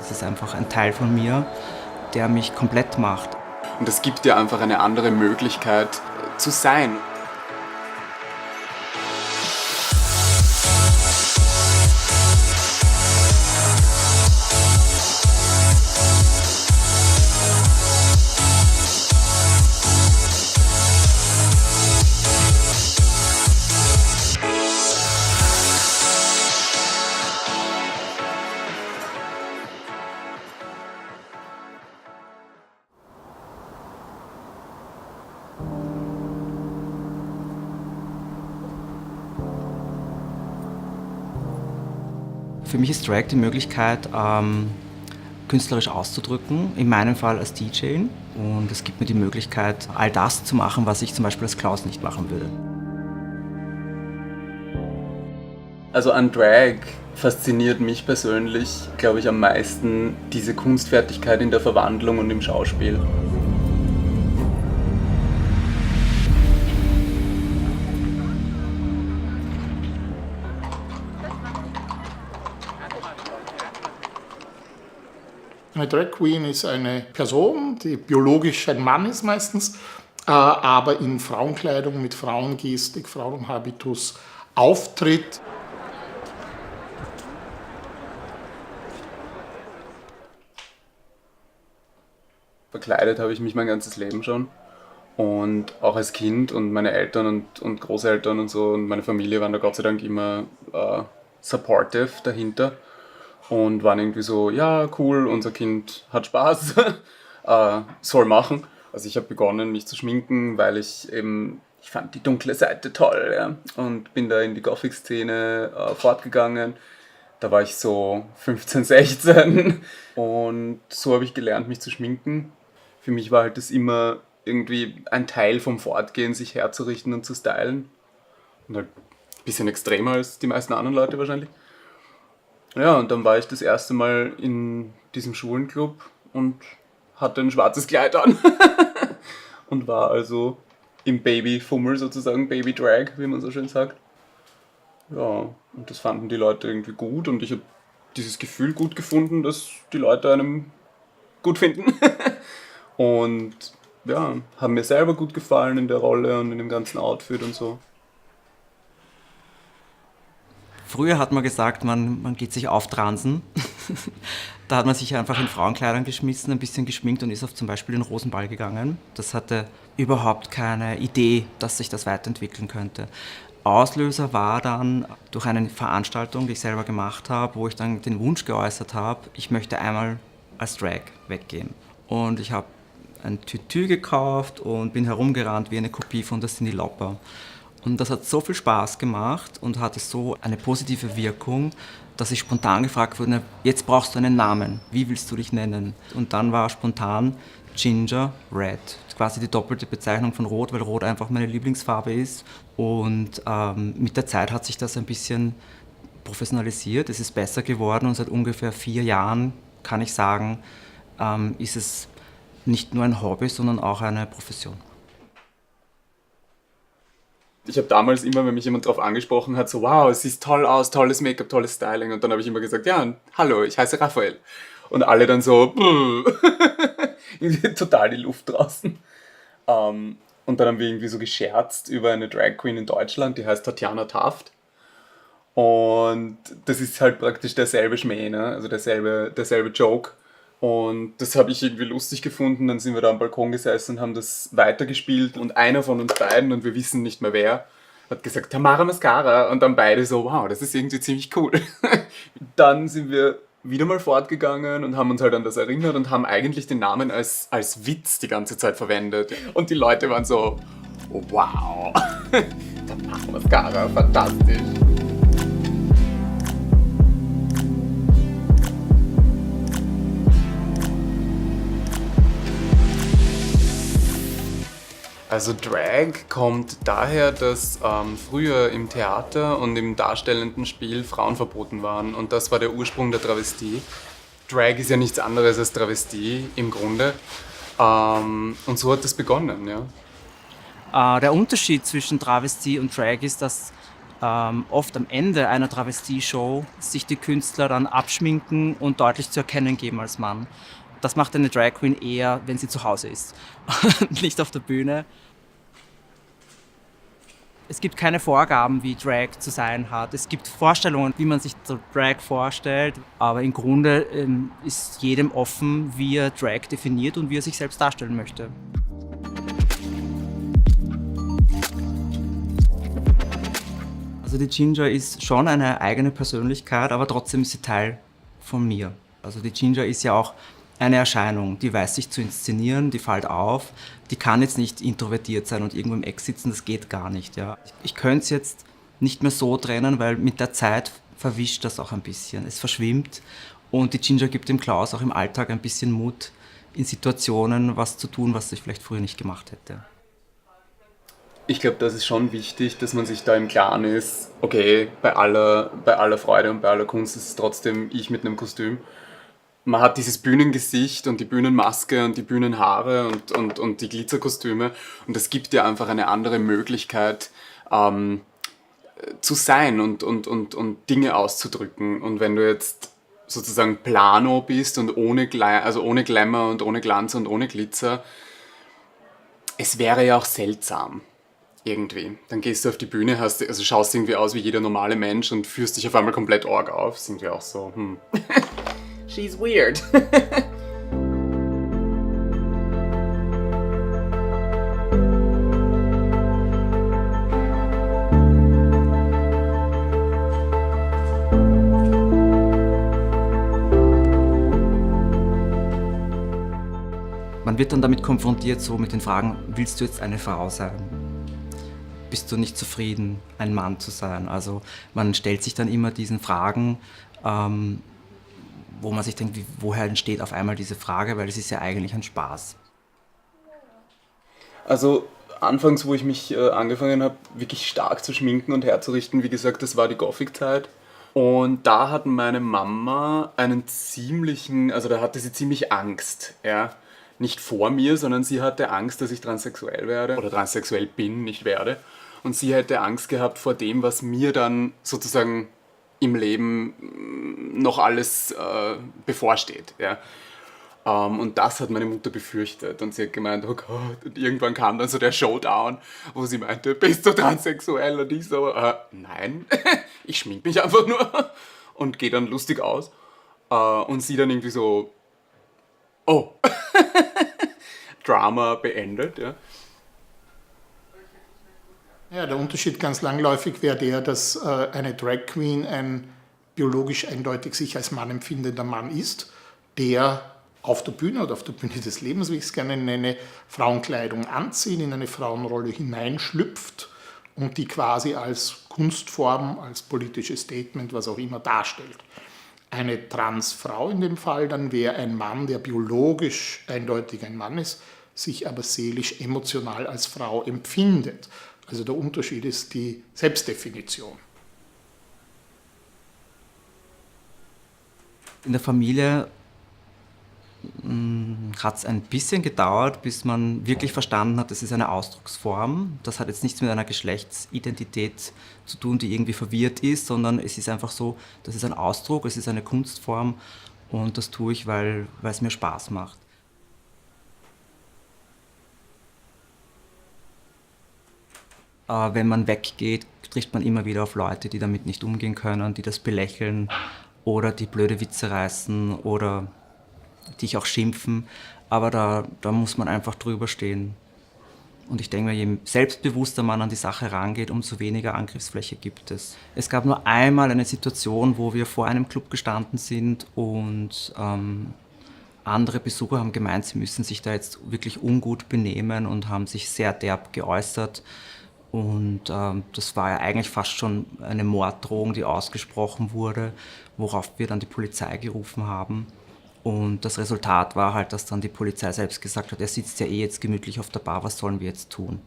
Es ist einfach ein Teil von mir, der mich komplett macht. Und es gibt dir einfach eine andere Möglichkeit zu sein. Für mich ist Drag die Möglichkeit, künstlerisch auszudrücken, in meinem Fall als DJ. Und es gibt mir die Möglichkeit, all das zu machen, was ich zum Beispiel als Klaus nicht machen würde. Also an Drag fasziniert mich persönlich, glaube ich, am meisten diese Kunstfertigkeit in der Verwandlung und im Schauspiel. Eine Drag Queen ist eine Person, die biologisch ein Mann ist meistens, aber in Frauenkleidung, mit Frauengestik, Frauenhabitus auftritt. Verkleidet habe ich mich mein ganzes Leben schon. Und auch als Kind und meine Eltern und Großeltern und so und meine Familie waren da Gott sei Dank immer supportive dahinter. Und waren irgendwie so, ja, cool, unser Kind hat Spaß, soll machen. Also ich habe begonnen, mich zu schminken, weil ich fand die dunkle Seite toll, ja. Und bin da in die Gothic-Szene fortgegangen. Da war ich so 15, 16 und so habe ich gelernt, mich zu schminken. Für mich war halt das immer irgendwie ein Teil vom Fortgehen, sich herzurichten und zu stylen. Und halt ein bisschen extremer als die meisten anderen Leute wahrscheinlich. Ja, und dann war ich das erste Mal in diesem Schulenclub und hatte ein schwarzes Kleid an. Und war also im Babyfummel sozusagen, Baby-Drag, wie man so schön sagt. Ja, und das fanden die Leute irgendwie gut und ich habe dieses Gefühl gut gefunden, dass die Leute einem gut finden. Und ja, haben mir selber gut gefallen in der Rolle und in dem ganzen Outfit und so. Früher hat man gesagt, man geht sich auftransen. Da hat man sich einfach in Frauenkleidern geschmissen, ein bisschen geschminkt und ist auf zum Beispiel den Rosenball gegangen. Das hatte überhaupt keine Idee, dass sich das weiterentwickeln könnte. Auslöser war dann durch eine Veranstaltung, die ich selber gemacht habe, wo ich dann den Wunsch geäußert habe, ich möchte einmal als Drag weggehen. Und ich habe ein Tütü gekauft und bin herumgerannt wie eine Kopie von der Cyndi Lauper. Und das hat so viel Spaß gemacht und hatte so eine positive Wirkung, dass ich spontan gefragt wurde, jetzt brauchst du einen Namen, wie willst du dich nennen? Und dann war spontan Ginger Red, quasi die doppelte Bezeichnung von Rot, weil Rot einfach meine Lieblingsfarbe ist. Und mit der Zeit hat sich das ein bisschen professionalisiert, es ist besser geworden und seit ungefähr 4 Jahren, kann ich sagen, ist es nicht nur ein Hobby, sondern auch eine Profession. Ich habe damals immer, wenn mich jemand darauf angesprochen hat, so wow, es sieht toll aus, tolles Make-up, tolles Styling. Und dann habe ich immer gesagt, ja, hallo, ich heiße Raphael. Und alle dann so, total die Luft draußen. Und dann haben wir irgendwie so gescherzt über eine Drag Queen in Deutschland, die heißt Tatjana Taft. Und das ist halt praktisch derselbe Schmäh, ne? Also derselbe Joke. Und das habe ich irgendwie lustig gefunden. Dann sind wir da am Balkon gesessen und haben das weitergespielt. Und einer von uns beiden, und wir wissen nicht mehr wer, hat gesagt, Tamara Mascara. Und dann beide so, wow, das ist irgendwie ziemlich cool. Dann sind wir wieder mal fortgegangen und haben uns halt an das erinnert und haben eigentlich den Namen als Witz die ganze Zeit verwendet. Und die Leute waren so, oh, wow, Tamara Mascara, fantastisch. Also Drag kommt daher, dass früher im Theater und im darstellenden Spiel Frauen verboten waren und das war der Ursprung der Travestie. Drag ist ja nichts anderes als Travestie im Grunde und so hat das begonnen, ja. Der Unterschied zwischen Travestie und Drag ist, dass oft am Ende einer Travestie-Show sich die Künstler dann abschminken und deutlich zu erkennen geben als Mann. Das macht eine Drag Queen eher, wenn sie zu Hause ist, nicht auf der Bühne. Es gibt keine Vorgaben, wie Drag zu sein hat. Es gibt Vorstellungen, wie man sich so Drag vorstellt, aber im Grunde ist jedem offen, wie er Drag definiert und wie er sich selbst darstellen möchte. Also die Ginger ist schon eine eigene Persönlichkeit, aber trotzdem ist sie Teil von mir. Also die Ginger ist ja auch eine Erscheinung, die weiß sich zu inszenieren, die fällt auf, die kann jetzt nicht introvertiert sein und irgendwo im Eck sitzen, das geht gar nicht. Ja. Ich könnte es jetzt nicht mehr so trennen, weil mit der Zeit verwischt das auch ein bisschen, es verschwimmt und die Ginger gibt dem Klaus auch im Alltag ein bisschen Mut, in Situationen was zu tun, was ich vielleicht früher nicht gemacht hätte. Ich glaube, das ist schon wichtig, dass man sich da im Klaren ist, okay, bei aller Freude und bei aller Kunst ist es trotzdem ich mit einem Kostüm. Man hat dieses Bühnengesicht und die Bühnenmaske und die Bühnenhaare und die Glitzerkostüme und das gibt dir einfach eine andere Möglichkeit zu sein und Dinge auszudrücken. Und wenn du jetzt sozusagen plano bist und ohne Glamour und ohne Glanz und ohne Glitzer, es wäre ja auch seltsam. Irgendwie. Dann gehst du auf die Bühne, schaust irgendwie aus wie jeder normale Mensch und führst dich auf einmal komplett arg auf. Sind wir auch so, She's weird. Man wird dann damit konfrontiert, so mit den Fragen, willst du jetzt eine Frau sein? Bist du nicht zufrieden, ein Mann zu sein? Also man stellt sich dann immer diesen Fragen, wo man sich denkt, woher entsteht auf einmal diese Frage, weil es ist ja eigentlich ein Spaß. Also anfangs, wo ich mich angefangen habe, wirklich stark zu schminken und herzurichten, wie gesagt, das war die Gothic-Zeit. Und da hat meine Mama da hatte sie ziemlich Angst, ja. Nicht vor mir, sondern sie hatte Angst, dass ich transsexuell werde oder transsexuell bin, nicht werde. Und sie hätte Angst gehabt vor dem, was mir dann sozusagen im Leben noch alles bevorsteht. Ja. Und das hat meine Mutter befürchtet und sie hat gemeint, oh Gott, und irgendwann kam dann so der Showdown, wo sie meinte, bist du transsexuell? Und ich so, nein, ich schmink mich einfach nur und gehe dann lustig aus. Und sie dann irgendwie so, oh, Drama beendet, ja. Ja, der Unterschied ganz langläufig wäre der, dass eine Drag Queen ein biologisch eindeutig sich als Mann empfindender Mann ist, der auf der Bühne oder auf der Bühne des Lebens, wie ich es gerne nenne, Frauenkleidung anzieht, in eine Frauenrolle hineinschlüpft und die quasi als Kunstform, als politisches Statement, was auch immer, darstellt. Eine Transfrau in dem Fall dann wäre ein Mann, der biologisch eindeutig ein Mann ist, sich aber seelisch, emotional als Frau empfindet. Also der Unterschied ist die Selbstdefinition. In der Familie hat es ein bisschen gedauert, bis man wirklich verstanden hat, das ist eine Ausdrucksform. Das hat jetzt nichts mit einer Geschlechtsidentität zu tun, die irgendwie verwirrt ist, sondern es ist einfach so, das ist ein Ausdruck, es ist eine Kunstform und das tue ich, weil es mir Spaß macht. Wenn man weggeht, trifft man immer wieder auf Leute, die damit nicht umgehen können, die das belächeln oder die blöde Witze reißen oder dich auch schimpfen. Aber da muss man einfach drüber stehen. Und ich denke mir, je selbstbewusster man an die Sache rangeht, umso weniger Angriffsfläche gibt es. Es gab nur einmal eine Situation, wo wir vor einem Club gestanden sind und andere Besucher haben gemeint, sie müssen sich da jetzt wirklich ungut benehmen und haben sich sehr derb geäußert. Und das war ja eigentlich fast schon eine Morddrohung, die ausgesprochen wurde, worauf wir dann die Polizei gerufen haben. Und das Resultat war halt, dass dann die Polizei selbst gesagt hat, er sitzt ja eh jetzt gemütlich auf der Bar, was sollen wir jetzt tun?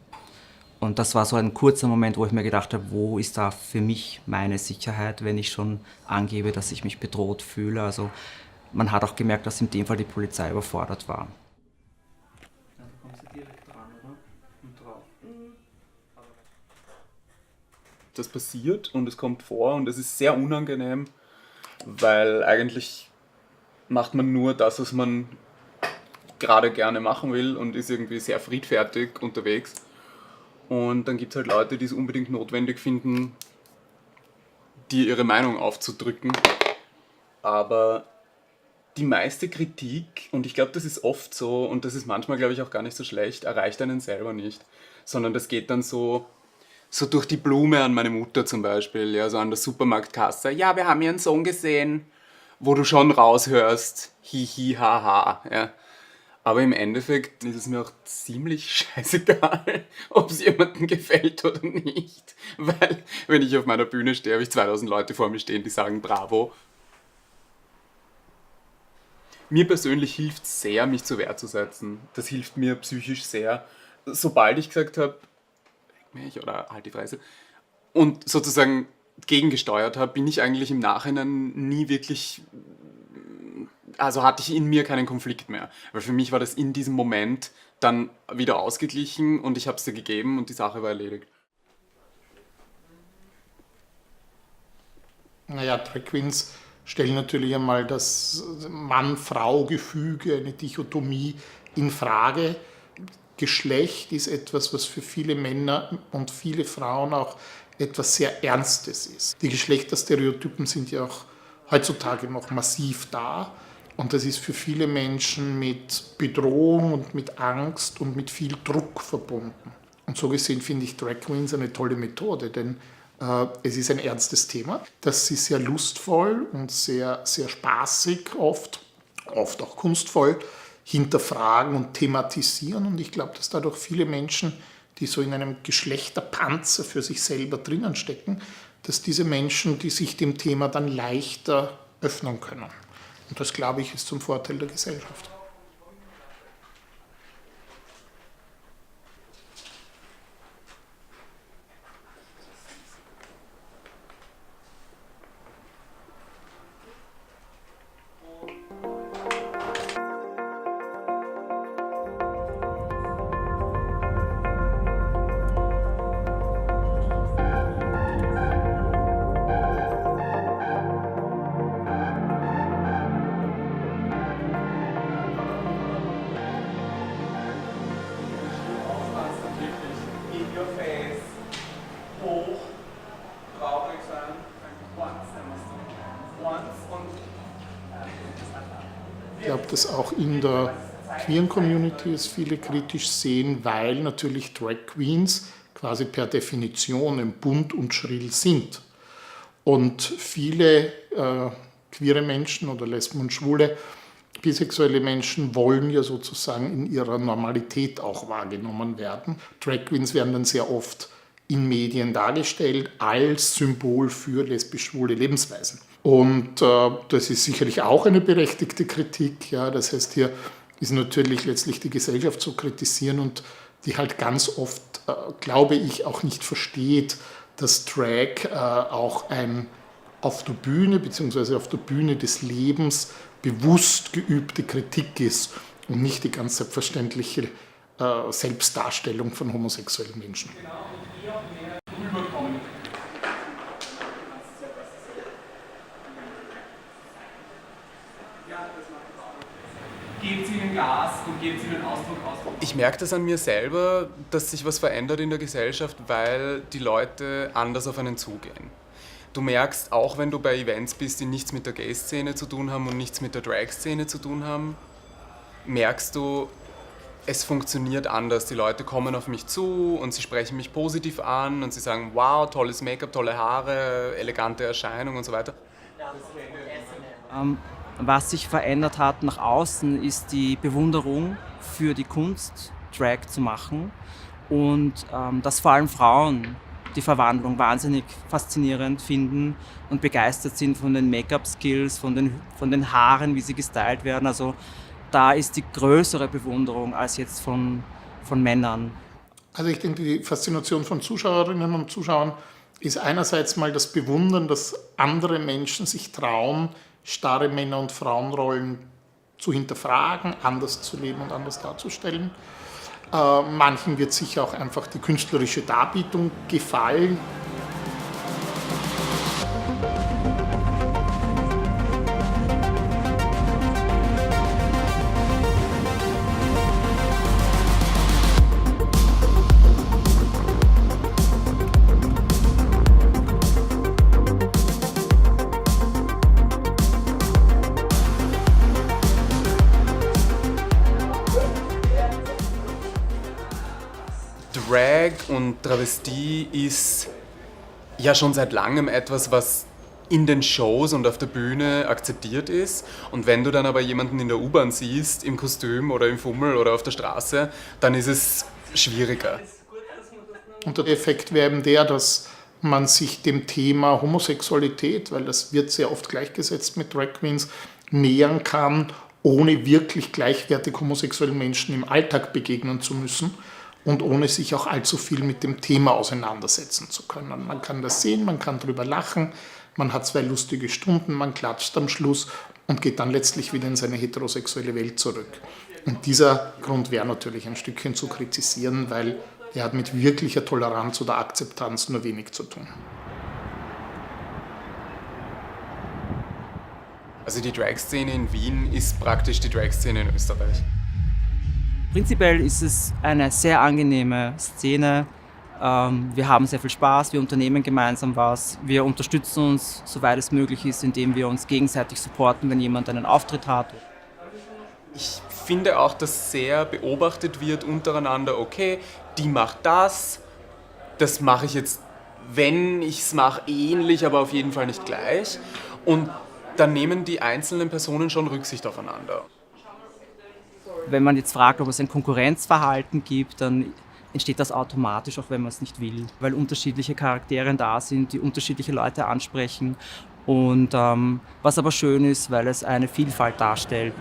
Und das war so ein kurzer Moment, wo ich mir gedacht habe, wo ist da für mich meine Sicherheit, wenn ich schon angebe, dass ich mich bedroht fühle. Also man hat auch gemerkt, dass in dem Fall die Polizei überfordert war. das passiert und es kommt vor und es ist sehr unangenehm, weil eigentlich macht man nur das, was man gerade gerne machen will und ist irgendwie sehr friedfertig unterwegs. Und dann gibt es halt Leute, die es unbedingt notwendig finden, dir ihre Meinung aufzudrücken. Aber die meiste Kritik, und ich glaube, das ist oft so, und das ist manchmal, glaube ich, auch gar nicht so schlecht, erreicht einen selber nicht. Sondern das geht dann so durch die Blume an meine Mutter zum Beispiel, ja, so an der Supermarktkasse. Ja, wir haben ihren Sohn gesehen, wo du schon raushörst, hihi, haha, ja. Aber im Endeffekt ist es mir auch ziemlich scheißegal, ob es jemandem gefällt oder nicht. Weil, wenn ich auf meiner Bühne stehe, habe ich 2000 Leute vor mir stehen, die sagen Bravo. Mir persönlich hilft es sehr, mich zur Wehr zu setzen. Das hilft mir psychisch sehr. Sobald ich gesagt habe, leck mich oder halt die Fresse, und sozusagen gegengesteuert habe, bin ich eigentlich im Nachhinein nie wirklich, also hatte ich in mir keinen Konflikt mehr. Weil für mich war das in diesem Moment dann wieder ausgeglichen und ich habe es dir gegeben und die Sache war erledigt. Naja, Drag Queens stellen natürlich einmal das Mann-Frau-Gefüge, eine Dichotomie in Frage. Geschlecht ist etwas, was für viele Männer und viele Frauen auch etwas sehr Ernstes ist. Die Geschlechterstereotypen sind ja auch heutzutage noch massiv da. Und das ist für viele Menschen mit Bedrohung und mit Angst und mit viel Druck verbunden. Und so gesehen finde ich Drag Queens eine tolle Methode, denn es ist ein ernstes Thema, das sie sehr lustvoll und sehr, sehr spaßig oft auch kunstvoll hinterfragen und thematisieren. Und ich glaube, dass dadurch viele Menschen, die so in einem Geschlechterpanzer für sich selber drinnen stecken, dass diese Menschen, die sich dem Thema dann leichter öffnen können. Und das, glaube ich, ist zum Vorteil der Gesellschaft. Ich glaube, dass auch in der queeren Community es viele kritisch sehen, weil natürlich Drag Queens quasi per Definition bunt und schrill sind. Und viele queere Menschen oder Lesben und Schwule, bisexuelle Menschen wollen ja sozusagen in ihrer Normalität auch wahrgenommen werden. Drag Queens werden dann sehr oft in Medien dargestellt als Symbol für lesbisch-schwule Lebensweisen. Und das ist sicherlich auch eine berechtigte Kritik. Ja. Das heißt, hier ist natürlich letztlich die Gesellschaft zu kritisieren und die halt ganz oft, glaube ich, auch nicht versteht, dass Drag auch ein auf der Bühne bzw. auf der Bühne des Lebens bewusst geübte Kritik ist und nicht die ganz selbstverständliche Selbstdarstellung von homosexuellen Menschen. Gebt ihnen Gas und gebt ihnen Ausdruck. Ich merke das an mir selber, dass sich was verändert in der Gesellschaft, weil die Leute anders auf einen zugehen. Du merkst, auch wenn du bei Events bist, die nichts mit der Gay-Szene zu tun haben und nichts mit der Drag-Szene zu tun haben, merkst du, es funktioniert anders. Die Leute kommen auf mich zu und sie sprechen mich positiv an und sie sagen, wow, tolles Make-up, tolle Haare, elegante Erscheinung und so weiter. Was sich verändert hat nach außen, ist die Bewunderung für die Kunst, Drag zu machen. Und dass vor allem Frauen die Verwandlung wahnsinnig faszinierend finden und begeistert sind von den Make-up-Skills, von den Haaren, wie sie gestylt werden. Also da ist die größere Bewunderung als jetzt von Männern. Also ich denke, die Faszination von Zuschauerinnen und Zuschauern ist einerseits mal das Bewundern, dass andere Menschen sich trauen, starre Männer- und Frauenrollen zu hinterfragen, anders zu leben und anders darzustellen. Manchen wird sicher auch einfach die künstlerische Darbietung gefallen. Drag und Travestie ist ja schon seit langem etwas, was in den Shows und auf der Bühne akzeptiert ist. Und wenn du dann aber jemanden in der U-Bahn siehst, im Kostüm oder im Fummel oder auf der Straße, dann ist es schwieriger. Und der Effekt wäre eben der, dass man sich dem Thema Homosexualität, weil das wird sehr oft gleichgesetzt mit Drag Queens, nähern kann, ohne wirklich gleichwertig homosexuellen Menschen im Alltag begegnen zu müssen und ohne sich auch allzu viel mit dem Thema auseinandersetzen zu können. Man kann das sehen, man kann drüber lachen, man hat 2 lustige Stunden, man klatscht am Schluss und geht dann letztlich wieder in seine heterosexuelle Welt zurück. Und dieser Grund wäre natürlich ein Stückchen zu kritisieren, weil er hat mit wirklicher Toleranz oder Akzeptanz nur wenig zu tun. Also die Drag-Szene in Wien ist praktisch die Drag-Szene in Österreich. Prinzipiell ist es eine sehr angenehme Szene. Wir haben sehr viel Spaß, wir unternehmen gemeinsam was, wir unterstützen uns, soweit es möglich ist, indem wir uns gegenseitig supporten, wenn jemand einen Auftritt hat. Ich finde auch, dass sehr beobachtet wird untereinander, okay, die macht das mache ich jetzt, wenn ich es mache, ähnlich, aber auf jeden Fall nicht gleich. Und dann nehmen die einzelnen Personen schon Rücksicht aufeinander. Wenn man jetzt fragt, ob es ein Konkurrenzverhalten gibt, dann entsteht das automatisch, auch wenn man es nicht will, weil unterschiedliche Charaktere da sind, die unterschiedliche Leute ansprechen. Und was aber schön ist, weil es eine Vielfalt darstellt.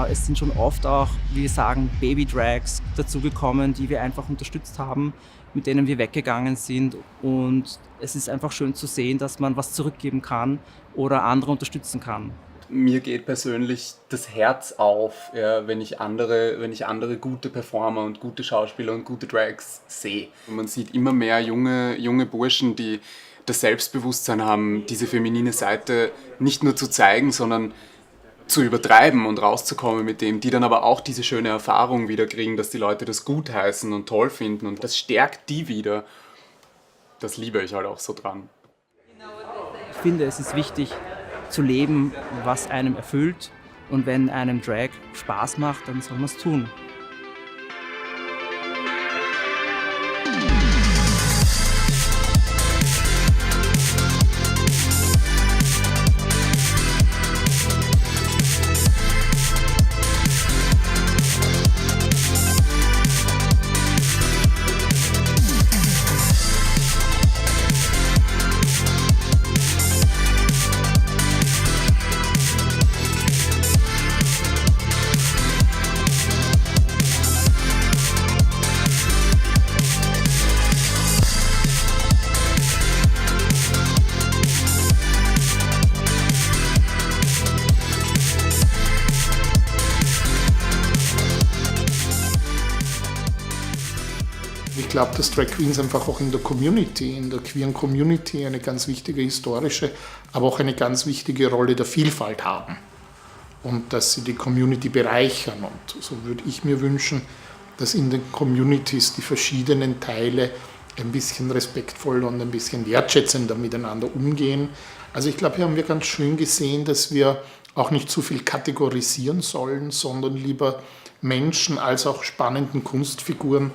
Es sind schon oft auch, wie wir sagen, Baby-Drags dazugekommen, die wir einfach unterstützt haben, mit denen wir weggegangen sind. Und es ist einfach schön zu sehen, dass man was zurückgeben kann oder andere unterstützen kann. Mir geht persönlich das Herz auf, ja, wenn ich andere gute Performer und gute Schauspieler und gute Drags sehe. Und man sieht immer mehr junge Burschen, die das Selbstbewusstsein haben, diese feminine Seite nicht nur zu zeigen, sondern zu übertreiben und rauszukommen mit dem, die dann aber auch diese schöne Erfahrung wieder kriegen, dass die Leute das gut heißen und toll finden und das stärkt die wieder. Das liebe ich halt auch so dran. Ich finde, es ist wichtig zu leben, was einem erfüllt, und wenn einem Drag Spaß macht, dann soll man es tun. Ich glaube, dass Drag Queens einfach auch in der queeren Community eine ganz wichtige historische, aber auch eine ganz wichtige Rolle der Vielfalt haben. Und dass sie die Community bereichern. Und so würde ich mir wünschen, dass in den Communities die verschiedenen Teile ein bisschen respektvoller und ein bisschen wertschätzender miteinander umgehen. Also ich glaube, hier haben wir ganz schön gesehen, dass wir auch nicht zu viel kategorisieren sollen, sondern lieber Menschen als auch spannenden Kunstfiguren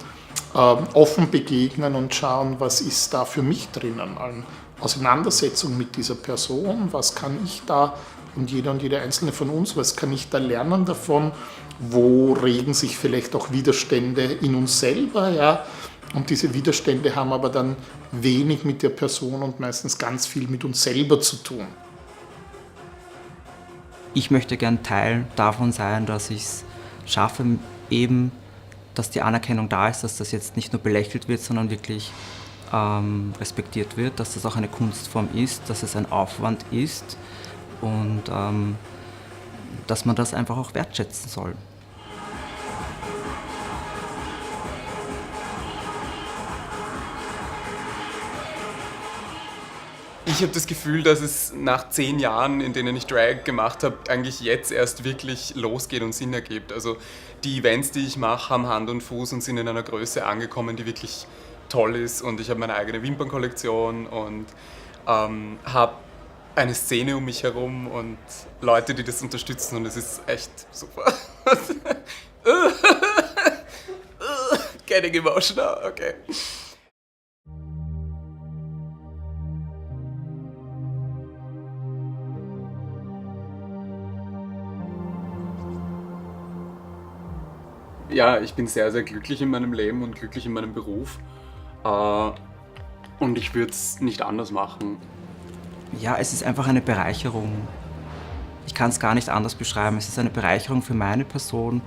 offen begegnen und schauen, was ist da für mich drinnen an Auseinandersetzung mit dieser Person, was kann ich da und jede einzelne von uns, was kann ich da lernen davon, wo regen sich vielleicht auch Widerstände in uns selber, ja, und diese Widerstände haben aber dann wenig mit der Person und meistens ganz viel mit uns selber zu tun. Ich möchte gern Teil davon sein, dass ich es schaffe, eben, dass die Anerkennung da ist, dass das jetzt nicht nur belächelt wird, sondern wirklich respektiert wird, dass das auch eine Kunstform ist, dass es ein Aufwand ist und dass man das einfach auch wertschätzen soll. Ich habe das Gefühl, dass es nach 10 Jahren, in denen ich Drag gemacht habe, eigentlich jetzt erst wirklich losgeht und Sinn ergibt. Also die Events, die ich mache, haben Hand und Fuß und sind in einer Größe angekommen, die wirklich toll ist. Und ich habe meine eigene Wimpernkollektion und habe eine Szene um mich herum und Leute, die das unterstützen und es ist echt super. Getting emotional, okay. Ja, ich bin sehr, sehr glücklich in meinem Leben und glücklich in meinem Beruf. Und ich würde es nicht anders machen. Ja, es ist einfach eine Bereicherung. Ich kann es gar nicht anders beschreiben. Es ist eine Bereicherung für meine Person,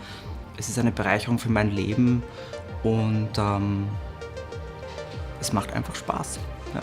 es ist eine Bereicherung für mein Leben und es macht einfach Spaß. Ja.